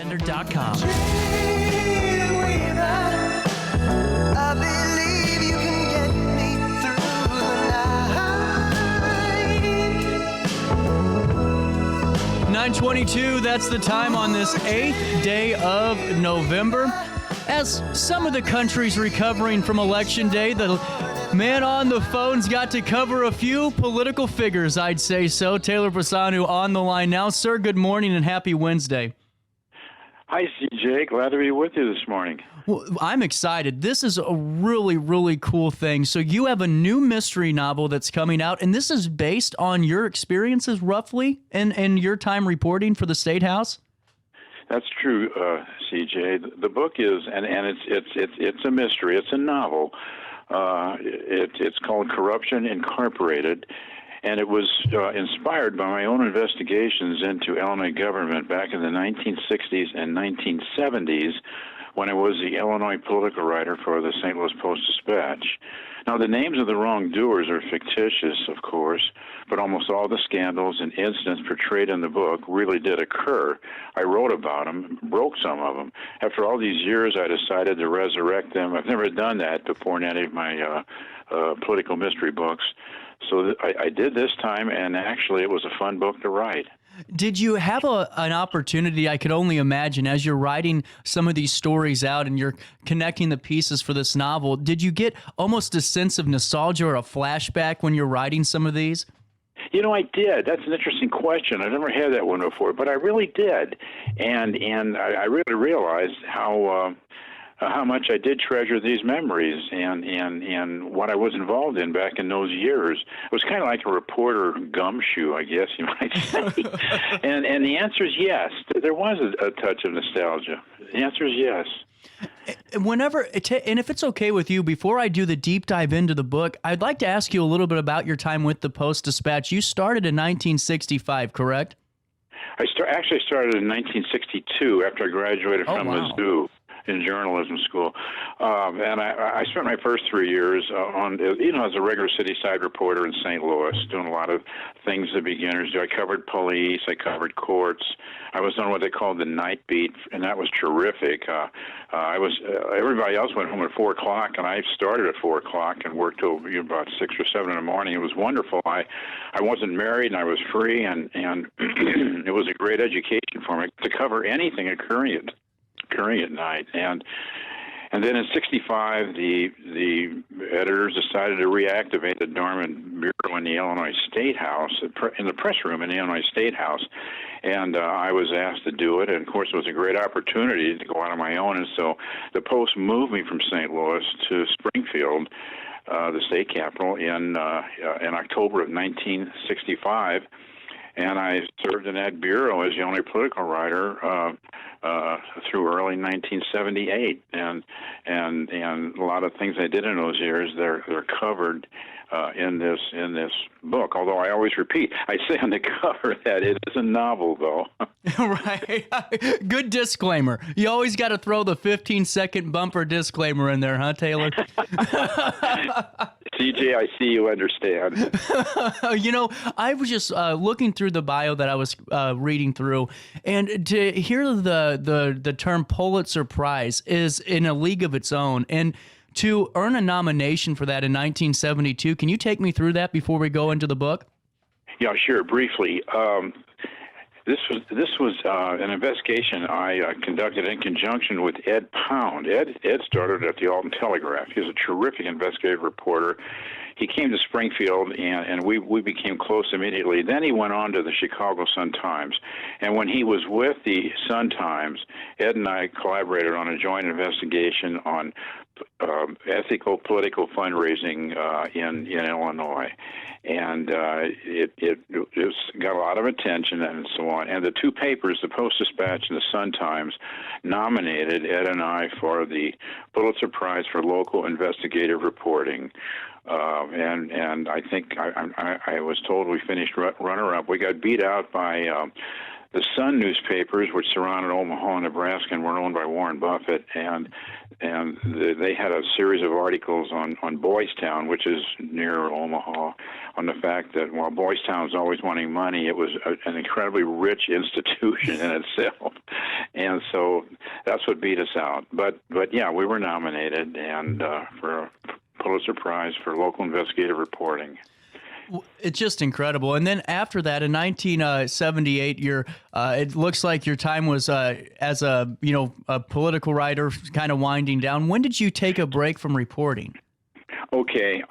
RiverBender.com. I believe you can get me through the night. 9:22, that's the time on this 8th day of November. As some of the country's recovering from Election Day, the man on the phone's got to cover a few political figures, I'd say so. Taylor Pensoneau on the line now. Sir, good morning and happy Wednesday. Hi, CJ. Glad to be with you this morning. Well, I'm excited. This is a really, really cool thing. So you have a new mystery novel that's coming out, and this is based on your experiences roughly in your time reporting for the Statehouse? That's true, CJ. The book is, and it's a mystery. It's a novel. It's called Corruption Incorporated, and it was inspired by my own investigations into Illinois government back in the 1960s and 1970s when I was the Illinois political writer for the St. Louis Post-Dispatch. Now, the names of the wrongdoers are fictitious, of course, but almost all the scandals and incidents portrayed in the book really did occur. I wrote about them, broke some of them. After all these years, I decided to resurrect them. I've never done that before in any of my political mystery books. So I did this time, and actually it was a fun book to write. Did you have an opportunity, I could only imagine, as you're writing some of these stories out and you're connecting the pieces for this novel, did you get almost a sense of nostalgia or a flashback when you're writing some of these? You know, I did. That's an interesting question. I never had that one before, but I really did. And I really realized how much I did treasure these memories and what I was involved in back in those years. It was kind of like a reporter gumshoe, I guess you might say. and the answer is yes. There was a touch of nostalgia. The answer is yes. Whenever, and if it's okay with you, before I do the deep dive into the book, I'd like to ask you a little bit about your time with the Post-Dispatch. You started in 1965, correct? I actually started in 1962 after I graduated from Mizzou in journalism school. And I spent my first 3 years as a regular city side reporter in St. Louis, doing a lot of things that beginners do. I covered police, I covered courts. I was on what they called the night beat, and that was terrific. Everybody else went home at 4 o'clock, and I started at 4 o'clock and worked till about 6 or 7 in the morning. It was wonderful. I wasn't married, and I was free, and it was a great education for me to cover anything occurring at night. And then in '65, the editors decided to reactivate the dormant bureau in the Illinois Statehouse, in the press room in the Illinois Statehouse. And I was asked to do it, and of course it was a great opportunity to go out on my own. And so the Post moved me from St. Louis to Springfield, the state capital, in October of 1965. And I served in that bureau as the only political writer through early 1978, and a lot of things I did in those years they're covered in this book. Although I always repeat, I say on the cover that it is a novel, though. Right. Good disclaimer. You always got to throw the 15-second bumper disclaimer in there, huh, Taylor? CJ, I see you understand. You know, I was just looking through the bio that I was reading through, and to hear the term Pulitzer Prize is in a league of its own, and to earn a nomination for that in 1972, can you take me through that before we go into the book? Yeah, sure. Briefly, this was an investigation I conducted in conjunction with Ed Pound. Ed started at the Alton Telegraph. He was a terrific investigative reporter. He came to Springfield, and we became close immediately. Then he went on to the Chicago Sun-Times. And when he was with the Sun-Times, Ed and I collaborated on a joint investigation on ethical political fundraising in Illinois. And it got a lot of attention and so on. And the two papers, the Post-Dispatch and the Sun-Times, nominated Ed and I for the Pulitzer Prize for Local Investigative Reporting. And I think I was told we finished runner-up. We got beat out by the Sun newspapers, which surrounded Omaha, Nebraska, and were owned by Warren Buffett, and they had a series of articles on Boys Town, which is near Omaha, on the fact that while Boys Town was always wanting money, it was an incredibly rich institution in itself, and so that's what beat us out. But yeah, we were nominated and for a Pulitzer Prize for local investigative reporting. It's just incredible. And then after that, in 1978, it looks like your time was as a political writer kind of winding down. When did you take a break from reporting? Okay.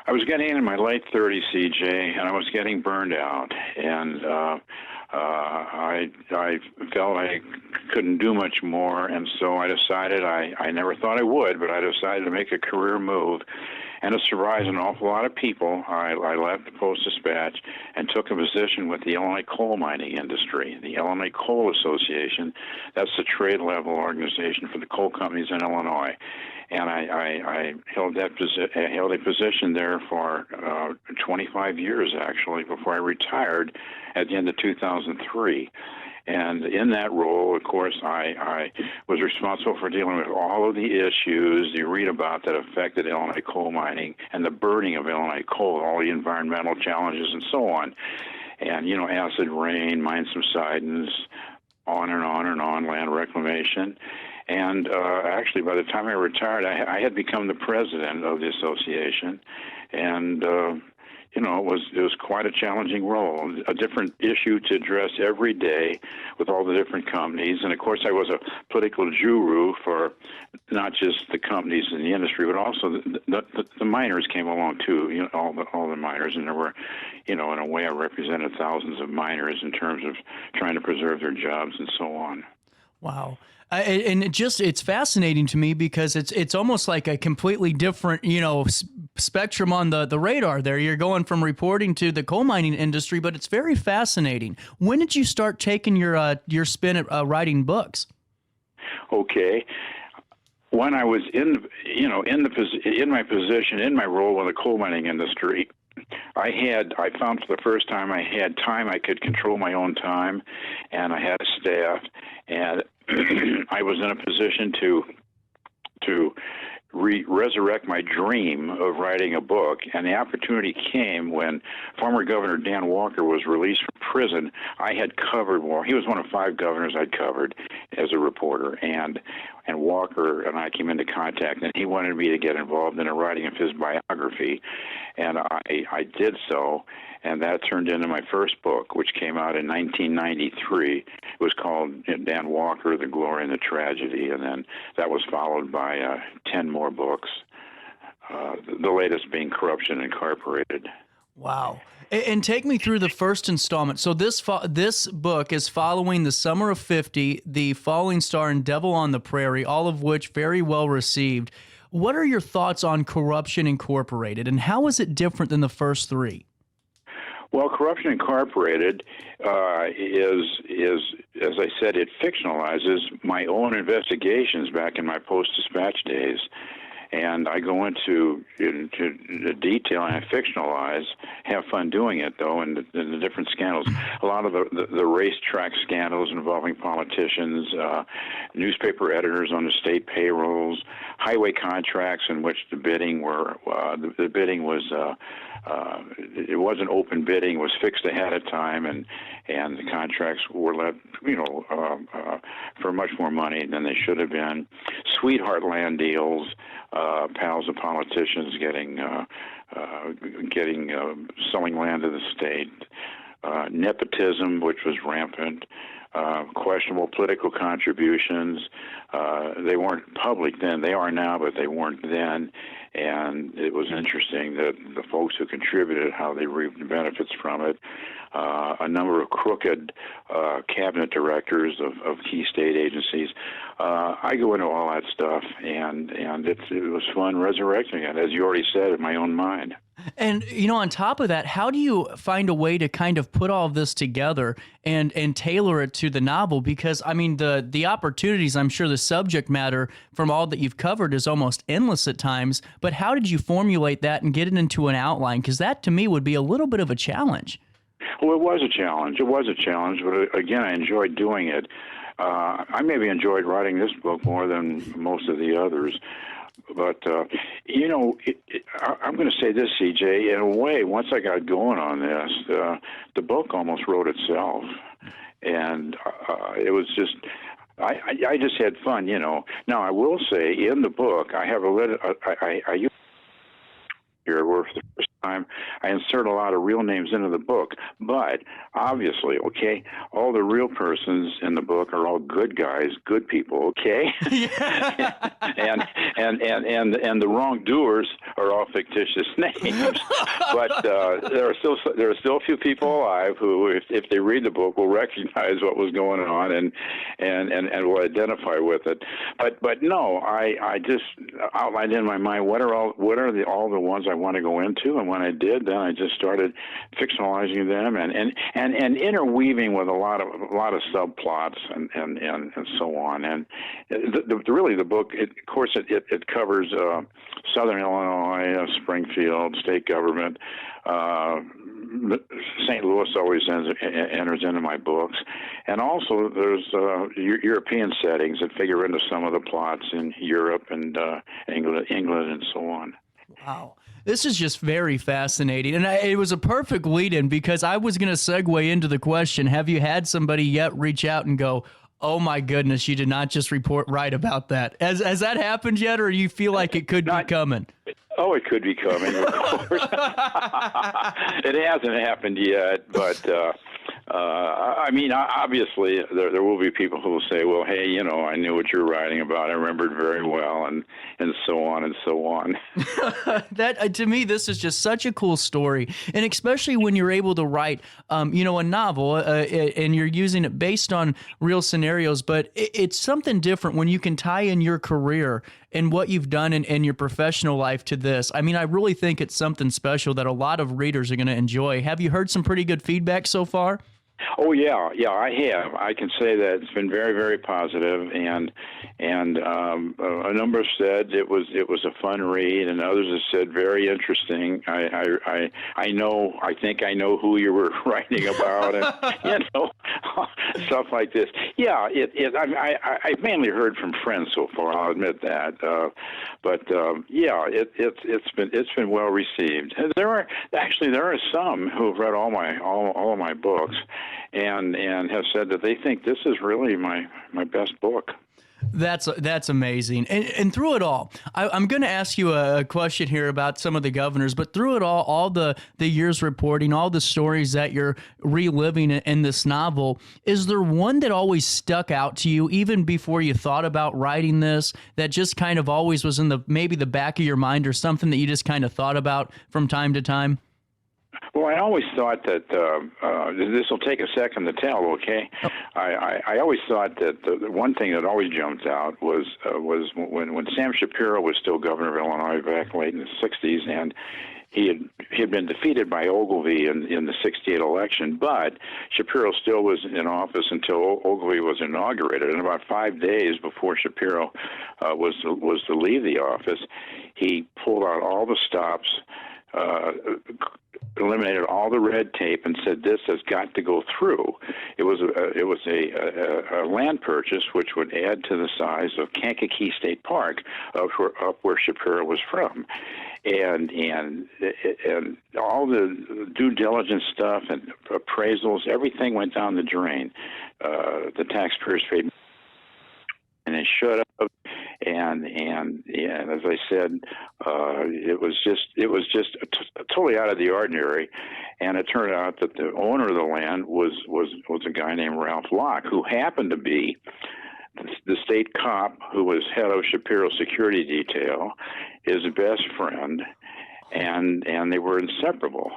I was getting in my late 30s, CJ, and I was getting burned out. And I felt I couldn't do much more, and so I decided, I never thought I would, but I decided to make a career move. And to surprise an awful lot of people, I left the Post-Dispatch and took a position with the Illinois coal mining industry, the Illinois Coal Association. That's the trade-level organization for the coal companies in Illinois. And I held a position there for 25 years, actually, before I retired at the end of 2003. And in that role, of course, I was responsible for dealing with all of the issues you read about that affected Illinois coal mining and the burning of Illinois coal, all the environmental challenges and so on. And, acid rain, mine subsidence, on and on and on, land reclamation. And actually, by the time I retired, I had become the president of the association. And it was quite a challenging role, a different issue to address every day with all the different companies. And, of course, I was a political guru for not just the companies in the industry, but also the miners came along, too, all the miners. And there were, in a way, I represented thousands of miners in terms of trying to preserve their jobs and so on. Wow. And it's fascinating to me because it's almost like a completely different, spectrum on the radar there. You're going from reporting to the coal mining industry, but it's very fascinating. When did you start taking your spin at writing books? Okay. When I was in my position, in my role in the coal mining industry, I found for the first time I had time. I could control my own time, and I had a staff, and I was in a position to resurrect my dream of writing a book. And the opportunity came when former Governor Dan Walker was released from prison. I had covered Walker. He was one of 5 governors I'd covered as a reporter, and Walker and I came into contact, and he wanted me to get involved in the writing of his biography, and I did so. And that turned into my first book, which came out in 1993. It was called Dan Walker, The Glory and the Tragedy, and then that was followed by 10 more books, the latest being Corruption Incorporated. Wow. And take me through the first installment. So this book is following The Summer of 50, The Falling Star, and Devil on the Prairie, all of which very well received. What are your thoughts on Corruption Incorporated, and how is it different than the first 3? Well, Corruption Incorporated is, as I said, it fictionalizes my own investigations back in my Post-Dispatch days. And I go into detail and I fictionalize, have fun doing it, though, and the different scandals. A lot of the racetrack scandals involving politicians, newspaper editors on the state payrolls, highway contracts in which the bidding was it wasn't open bidding, it was fixed ahead of time, and the contracts were let, for much more money than they should have been. Sweetheart land deals, pals of politicians selling land to the state, nepotism, which was rampant, questionable political contributions. They weren't public then. They are now, but they weren't then. And it was interesting that the folks who contributed, how they reaped the benefits from it. A number of crooked cabinet directors of key state agencies. I go into all that stuff, and it was fun resurrecting it, as you already said, in my own mind. And, on top of that, how do you find a way to kind of put all of this together and tailor it to the novel? Because, I mean, the opportunities, I'm sure the subject matter from all that you've covered is almost endless at times, but how did you formulate that and get it into an outline? Because that, to me, would be a little bit of a challenge. Well, it was a challenge. It was a challenge, but again, I enjoyed doing it. I maybe enjoyed writing this book more than most of the others. But, I'm going to say this, CJ. In a way, once I got going on this, the book almost wrote itself. And it was just, I just had fun, Now, I will say, in the book, I have a little, I use here where for the first time I insert a lot of real names into the book, but obviously, okay, all the real persons in the book are all good guys, good people, okay, and the wrongdoers are all fictitious names. But there are still a few people alive who, if they read the book, will recognize what was going on and will identify with it. But no, I just outlined in my mind what are all the ones I want to go into, and when I did, then I just started fictionalizing them and interweaving with a lot of subplots and so on. And really the book, of course, it covers Southern Illinois, Springfield, state government. St. Louis always enters into my books, and also there's European settings that figure into some of the plots in Europe and England and so on. Wow. This is just very fascinating. And it was a perfect lead-in because I was going to segue into the question, have you had somebody yet reach out and go, oh my goodness, you did not just write about that? Has that happened yet, or you feel like it could be coming? Oh, it could be coming, of course. It hasn't happened yet, but I mean, obviously, there will be people who will say, well, hey, I knew what you were writing about. I remembered very well, and so on and so on. That, to me, this is just such a cool story, and especially when you're able to write, a novel, and you're using it based on real scenarios, but it's something different when you can tie in your career and what you've done in your professional life to this. I mean, I really think it's something special that a lot of readers are going to enjoy. Have you heard some pretty good feedback so far? Oh yeah, I have. I can say that it's been very, very positive, and a number have said it was a fun read, and others have said very interesting. I think I know who you were writing about, and stuff like this. Yeah, I've mainly heard from friends so far. I'll admit that, but it's been well received. There are some who have read all of my books. And have said that they think this is really my best book. That's amazing. And through it all, I'm going to ask you a question here about some of the governors, but through it all the years reporting, all the stories that you're reliving in this novel, is there one that always stuck out to you, even before you thought about writing this, that just kind of always was in maybe the back of your mind, or something that you just kind of thought about from time to time? Well, I always thought that this will take a second to tell. Okay, I always thought that the one thing that always jumped out was when Sam Shapiro was still governor of Illinois back late in the '60s, and he had been defeated by Ogilvy in the '68 election, but Shapiro still was in office until Ogilvy was inaugurated. And about 5 days before Shapiro was to leave the office, he pulled out all the stops. Eliminated all the red tape and said this has got to go through. It was a land purchase which would add to the size of Kankakee State Park up where Shapiro was from, and all the due diligence stuff and appraisals, everything went down the drain. The taxpayers paid, and it should have. And as I said, it was just totally out of the ordinary. And it turned out that the owner of the land was a guy named Ralph Locke, who happened to be the state cop who was head of Shapiro's security detail, his best friend, and they were inseparable.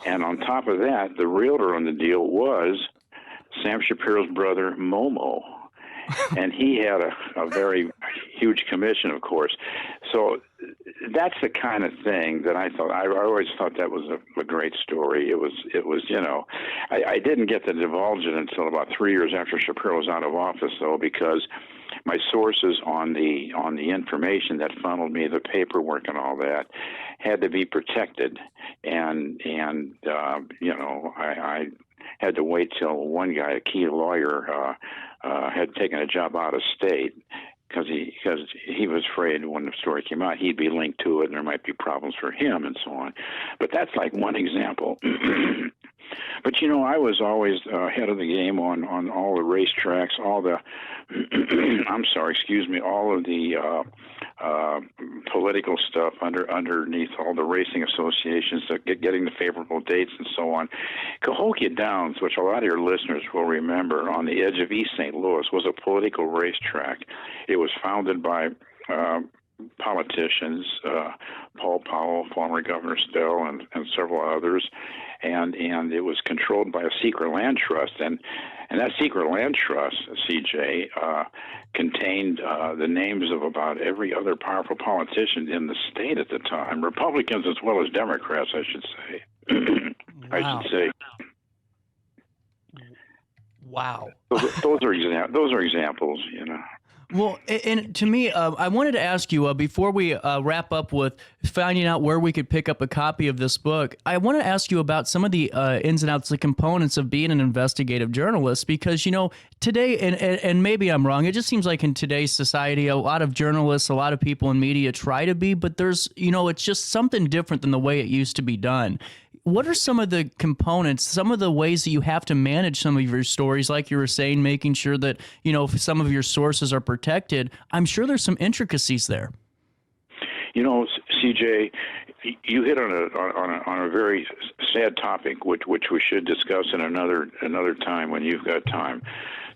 And on top of that, the realtor on the deal was Sam Shapiro's brother, Momo. And he had a very huge commission, of course. So that's the kind of thing that I always thought that was a great story. It was I didn't get to divulge it until about 3 years after Shapiro was out of office, though, because my sources on the information that funneled me, the paperwork and all that, had to be protected, and I had to wait till one guy, a key lawyer, had taken a job out of state because he was afraid when the story came out he'd be linked to it and there might be problems for him and so on. But that's like one example. But I was always ahead of the game on all the racetracks, all the all of the political stuff underneath all the racing associations, getting the favorable dates and so on. Cahokia Downs, which a lot of your listeners will remember, on the edge of East St. Louis, was a political racetrack. It was founded by politicians, Paul Powell, former Governor Stell, and several others, and it was controlled by a secret land trust, and that secret land trust, CJ, contained the names of about every other powerful politician in the state at the time, Republicans as well as Democrats, I should say. Wow. Those are examples, Well, and to me, I wanted to ask you, before we wrap up with finding out where we could pick up a copy of this book, I want to ask you about some of the ins and outs, the components of being an investigative journalist, because, today, and maybe I'm wrong, it just seems like in today's society, a lot of journalists, a lot of people in media try to be, but there's, it's just something different than the way it used to be done. What are some of the components, some of the ways that you have to manage some of your stories, like you were saying, making sure that, some of your sources are protected? I'm sure there's some intricacies there. CJ, you hit on a very sad topic, which we should discuss in another time when you've got time.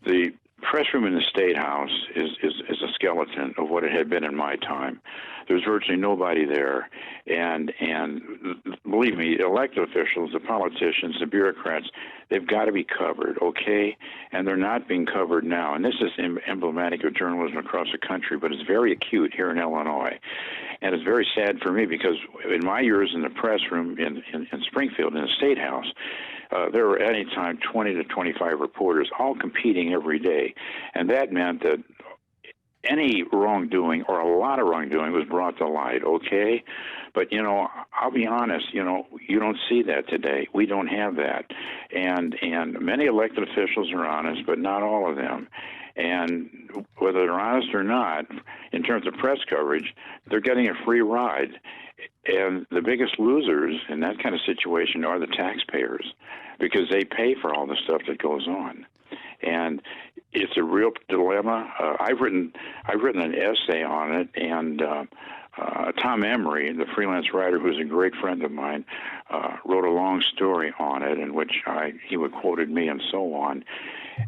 The press room in the Statehouse is a skeleton of what it had been in my time. There's virtually nobody there, and believe me, elected officials, the politicians, the bureaucrats, they've got to be covered, okay? And they're not being covered now. And this is emblematic of journalism across the country, but it's very acute here in Illinois. And it's very sad for me because in my years in the press room in Springfield, in the Statehouse, there were at any time 20 to 25 reporters, all competing every day. And that meant that any wrongdoing or a lot of wrongdoing was brought to light, okay? But, I'll be honest, you don't see that today. We don't have that. And many elected officials are honest, but not all of them. And whether they're honest or not, in terms of press coverage, they're getting a free ride. And the biggest losers in that kind of situation are the taxpayers, because they pay for all the stuff that goes on. And it's a real dilemma. I've written an essay on it, and Tom Emery, the freelance writer who's a great friend of mine, wrote a long story on it in which he would quoted me and so on.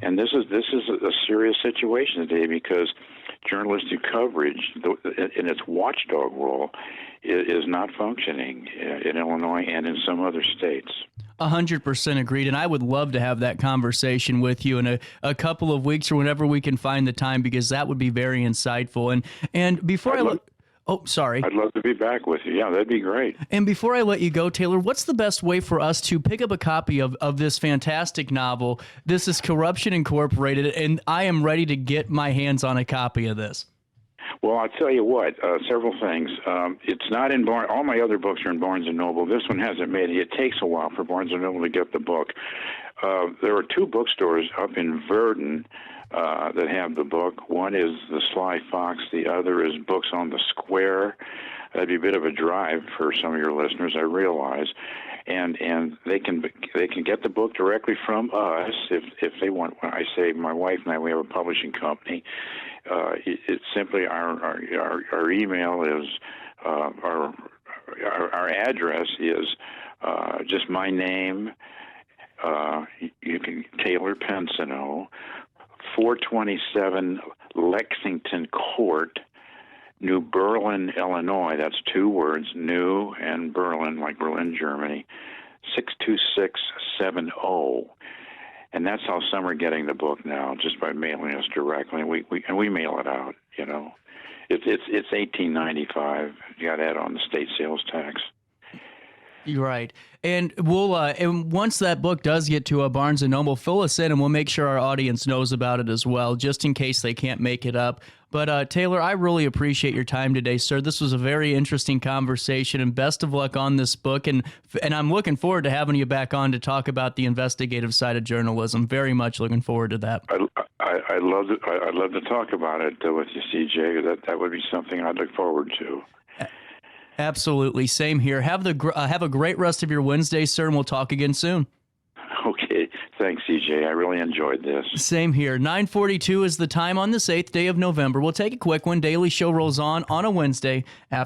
And this is a serious situation today because journalistic coverage in its watchdog role is not functioning in Illinois and in some other states. 100% agreed, and I would love to have that conversation with you in a couple of weeks or whenever we can find the time, because that would be very insightful. And before I'd love to be back with you. Yeah, that'd be great. And before I let you go, Taylor, what's the best way for us to pick up a copy of this fantastic novel? This is Corruption Incorporated, and I am ready to get my hands on a copy of this. Well, I'll tell you what, several things. It's not in Barnes. All my other books are in Barnes & Noble. This one hasn't made it. It takes a while for Barnes & Noble to get the book. There are two bookstores up in Verdon that have the book. One is the Sly Fox. The other is Books on the Square. That'd be a bit of a drive for some of your listeners, I realize. And they can get the book directly from us if they want. When I say my wife and I, we have a publishing company. It's simply our email is our address is just my name. You can Taylor Pensoneau, 427 Lexington Court, New Berlin, Illinois. That's two words, New and Berlin, like Berlin, Germany, 62670. And that's how some are getting the book now, just by mailing us directly. And we mail it out. It's $18.95. You got to add on the state sales tax. You're right. And we'll and once that book does get to Barnes & Noble, fill us in and we'll make sure our audience knows about it as well, just in case they can't make it up. But Taylor, I really appreciate your time today, sir. This was a very interesting conversation, and best of luck on this book. And I'm looking forward to having you back on to talk about the investigative side of journalism. Very much looking forward to that. I'd love to talk about it with you, CJ. That would be something I'd look forward to. Absolutely. Same here. Have a great rest of your Wednesday, sir, and we'll talk again soon. Okay. Thanks, CJ. I really enjoyed this. Same here. 9:42 is the time on this 8th day of November. We'll take a quick one. Daily Show rolls on a Wednesday after